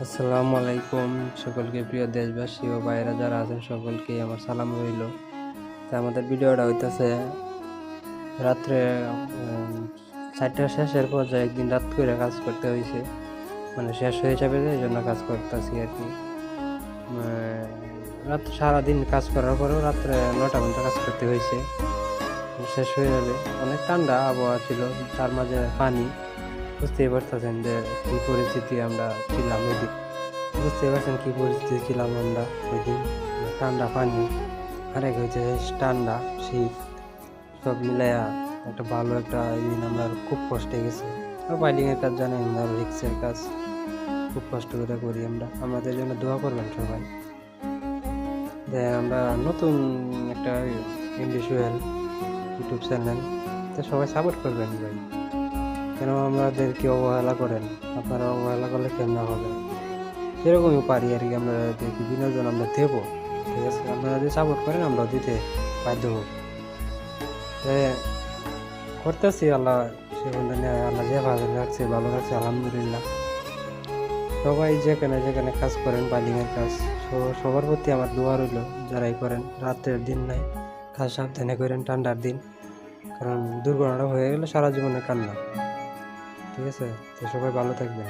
আসসালামু আলাইকুম সকলকে, প্রিয় দেশবাসী ও বাইরে যারা আছেন সকলকে আমার সালাম রইল। তা আমাদের ভিডিওটা হইতেছে রাত্রে 4টা শেষের পর্যায়ে একদিন রাত করে কাজ করতে হয়েছে, মানে শেষ হয়ে যাবে এই জন্য কাজ করতেছি আর কি। রাত সারাদিন কাজ করার পরেও রাত্রে 9টা পর্যন্ত কাজ করতে হয়েছে, শেষ হয়ে যাবে। অনেক ঠান্ডা আবহাওয়া ছিল, তার মাঝে পানি। বুঝতেই পারতেছেন যে কী পরিস্থিতি আমরা ছিলাম ওই দিন, বুঝতেই পারছেন কী পরিস্থিতি ছিলাম আমরা ওই দিন। ঠান্ডা পানি আর এক হয়েছে ঠান্ডা শীত, সব মিলাইয়া একটা ভালো একটা দিন। আমরা খুব কষ্টে গেছে। আর বাইলিংয়ের কাজ জানেন, আর রিক্সের কাজ খুব কষ্ট করে করি আমরা। আমাদের জন্য দোয়া করবেন সবাই। আমরা নতুন একটা ইন্ডিভিজুয়াল ইউটিউব চ্যানেল, তো সবাই সাপোর্ট করবেন ভাই। কেন আমাদেরকে অবহেলা করেন? আপনারা অবহেলা করলে কেমন হবে? সেরকমই পারি আর কি, আমরা দেখি বিনোদন আমরা দেবো, ঠিক আছে? আপনারা যদি সাপোর্ট করেন আমরাও দিতে বাধ্য হব। করতেছি, আল্লাহ সে বন্ধনে আল্লাহ যে ভালো রাখছে ভালো রাখছে আলহামদুলিল্লাহ। সবাই যেখানে যেখানে কাজ করেন বাইলিংয়ের কাজ, সবার প্রতি আমার দোয়া রইল। যারাই করেন রাতের দিন নাই, কাজ সাবধানে করেন ঠান্ডার দিন, কারণ দুর্ঘটনা হয়ে গেলে সারা জীবনে কান্না, ঠিক আছে? তো সবাই ভালো থাকবেন।